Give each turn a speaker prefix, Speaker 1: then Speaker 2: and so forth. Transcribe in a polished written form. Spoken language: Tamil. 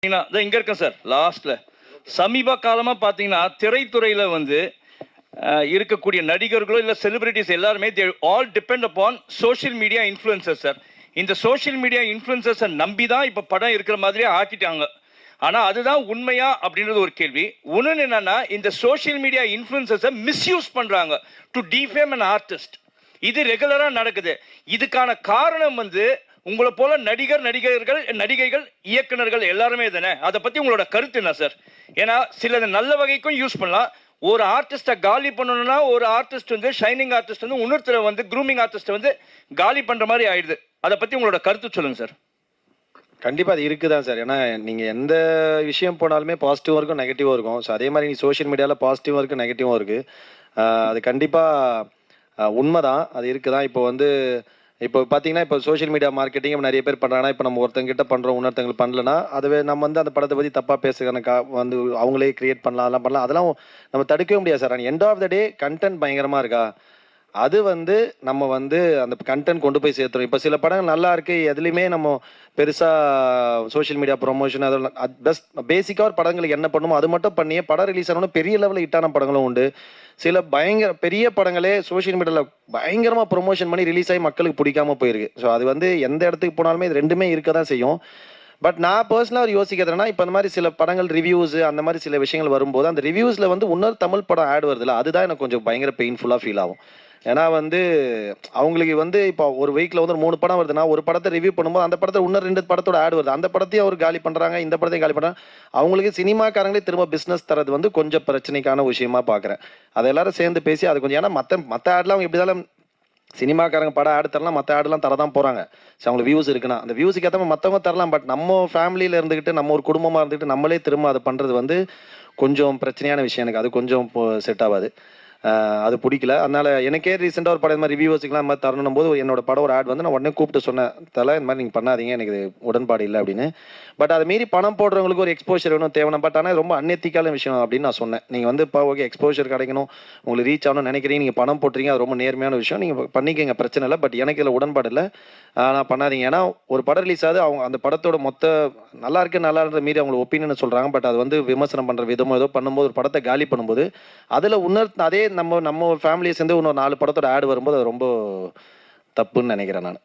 Speaker 1: இங்க இருக்கேன் சார். லாஸ்ட்ல சமீப காலமா பாத்தீங்கன்னா திரைத்துறையில வந்து இருக்கக்கூடிய நடிகர்களோ இல்ல செலிபிரிட்டிஸ் எல்லாருமே all depend upon social media influencers sir. இந்த சோஷியல் மீடியா இன்ஃப்ளூயன்சர்ஸை நம்பி தான் இப்போ படம் இருக்கிற மாதிரியே ஆக்கிட்டாங்க. ஆனால் அதுதான் உண்மையா அப்படின்றது ஒரு கேள்வி. ஒன்று என்னன்னா, இந்த சோஷியல் மீடியா இன்ஃப்ளூயன்சர்ஸை மிஸ்யூஸ் பண்ணுறாங்க டு டிஃபேம் அன் ஆர்டிஸ்ட். இது ரெகுலராக நடக்குது. இதுக்கான காரணம் வந்து உங்களை போல நடிகைகள், இயக்குநர்கள் எல்லாருமே தானே. அதை பற்றி உங்களோட கருத்து என்ன சார்? ஏன்னா சிலது நல்ல வகைக்கும் யூஸ் பண்ணலாம். ஒரு ஆர்டிஸ்ட்டை காலி பண்ணணும்னா ஒரு ஆர்டிஸ்ட் வந்து ஷைனிங் ஆர்டிஸ்ட் வந்து இன்னொருத்தரை வந்து க்ரூமிங் ஆர்டிஸ்ட்டை வந்து காலி பண்ணுற மாதிரி ஆயிடுது. அதை பற்றி உங்களோட கருத்து சொல்லுங்கள் சார்.
Speaker 2: கண்டிப்பாக அது இருக்குதான் சார். ஏன்னா நீங்கள் எந்த விஷயம் போனாலுமே பாசிட்டிவாக இருக்கும், நெகட்டிவாக இருக்கும். ஸோ அதே மாதிரி சோஷியல் மீடியாவில் பாசிட்டிவாக இருக்குது, நெகட்டிவாக இருக்குது. அது கண்டிப்பாக உண்மை தான், அது இருக்குதான். இப்போ பார்த்தீங்கன்னா இப்போ சோஷியல் மீடியா மார்க்கெட்டிங் நிறைய பேர் பண்ணுறாங்கன்னா, இப்போ நம்ம ஒருத்தங்கிட்ட பண்ணுறோம், இன்னொருத்தங்களுக்கு பண்ணலன்னா அதுவே நம்ம வந்து அந்த படத்தை பற்றி தப்பாக பேசுகிறதுக்கான வந்து அவங்களே கிரியேட் பண்ணலாம், அதெல்லாம் பண்ணலாம். அதெல்லாம் நம்ம தடுக்கவே முடியாது சார். ஆனால் end of the day content பயங்கரமாக இருக்கா, அது வந்து நம்ம வந்து அந்த கண்டென்ட் கொண்டு போய் சேர்த்துரும். இப்போ சில படங்கள் நல்லா இருக்கு, எதுலையுமே நம்ம பெருசாக சோஷியல் மீடியா ப்ரொமோஷன் அதெல்லாம் பெஸ்ட் பேசிக்காக ஒரு படங்களுக்கு என்ன பண்ணுமோ அது மட்டும் பண்ணியே படம் ரிலீஸ் ஆனோன்னு பெரிய லெவலில் ஹிட்டான படங்களும் உண்டு. சில பயங்கர பெரிய படங்களே சோஷியல் மீடியாவில் பயங்கரமாக ப்ரொமோஷன் பண்ணி ரிலீஸ் ஆகி மக்களுக்கு பிடிக்காம போயிருக்கு. ஸோ அது வந்து எந்த இடத்துக்கு போனாலுமே இது ரெண்டுமே இருக்க தான் செய்யும். பட் நான் பர்சனலாக யோசிக்கிறதுனா, இப்போ அந்த மாதிரி சில படங்கள் ரிவ்யூஸ் அந்த மாதிரி சில விஷயங்கள் வரும்போது அந்த ரிவ்யூஸில் வந்து இன்னொரு தமிழ் படம் ஆட் வருதுல்ல, அதுதான் எனக்கு கொஞ்சம் பயங்கர பெயின்ஃபுல்லாக ஃபீல் ஆகும். ஏன்னா வந்து அவங்களுக்கு வந்து இப்போ ஒரு வீக்கில் வந்து 3 படம் வருதுன்னா, ஒரு படத்தை ரிவ்யூ பண்ணும்போது அந்த படத்தை இன்னும் 2 படத்தோட ஆட் வருது. அந்த படத்தையும் அவர் காலி பண்ணுறாங்க, இந்த படத்தையும் காலி பண்ணுறாங்க. அவங்களுக்கு சினிமாக்காரங்களே திரும்ப பிஸ்னஸ் தரது வந்து கொஞ்சம் பிரச்சனைக்கான விஷயமா பார்க்குறேன். அதை எல்லாரும் சேர்ந்து பேசி அது கொஞ்சம், ஏன்னா மற்ற ஆட்லாம் அவங்க எப்படி இருந்தாலும் சினிமாக்காரங்க படம் ஆடு தரலாம், மற்ற ஆடுலாம் தரதான் போகிறாங்க. ஸோ அவங்களுக்கு வியூஸ் இருக்குன்னா அந்த வியூஸுக்கு ஏற்ற மற்றவங்க தரலாம். பட் நம்ம ஃபேமிலியில் இருந்துக்கிட்டு நம்ம ஒரு குடும்பமாக இருந்துக்கிட்டு நம்மளே திரும்ப அதை பண்ணுறது வந்து கொஞ்சம் பிரச்சனையான விஷயம். எனக்கு அது கொஞ்சம் செட் ஆகாது, அது பிடிக்கல. அதனால் எனக்கே ரீசெண்டாக ஒரு படம் இந்த மாதிரி ரிவ்யூவர்ஸுக்குலாம் இந்த மாதிரி தரணும் போது என்னோட படம் ஒரு ஆட் வந்து நான் உடனே கூப்பிட்டு சொன்னேன், தலை இந்த மாதிரி நீங்கள் பண்ணாதீங்க, எனக்கு உடன்பாடு இல்லை அப்படின்னு. பட் அதை மீறி பணம் போடுறவங்களுக்கு ஒரு எக்ஸ்போஷர் வேணும், தேவையான. பட் ஆனால் ரொம்ப அன்எத்திக்கான விஷயம் அப்படின்னு நான் சொன்னேன். நீங்கள் வந்து இப்போ ஓகே எக்ஸ்போஷர் கிடைக்கணும், உங்களுக்கு ரீச் ஆகணும்னு நினைக்கிறீங்க, நீங்கள் பணம் போட்டுறீங்க, அது ரொம்ப நேர்மையான விஷயம், நீங்கள் பண்ணிக்கங்க, பிரச்சனை இல்லை. பட் எனக்கு இதில் உடன்பாடு இல்லை, நான் பண்ணாதீங்க. ஏன்னா ஒரு படம் ரிலீஸ் ஆகுது, அவங்க அந்த படத்தோட மொத்த நல்லா இருக்கு நல்லா இருக்கிற மீறி அவங்களை ஒப்பீனியன் சொல்கிறாங்க. பட் அது வந்து விமர்சனம் பண்ணுற விதமோ ஏதோ பண்ணும்போது ஒரு படத்தை காலி பண்ணும்போது அதில் அதே நம்ம ஃபேமிலியை சேர்ந்து இன்னொரு 4 படத்தோட ஆட் வரும்போது அது ரொம்ப தப்புன்னு நினைக்கிறேன் நான்.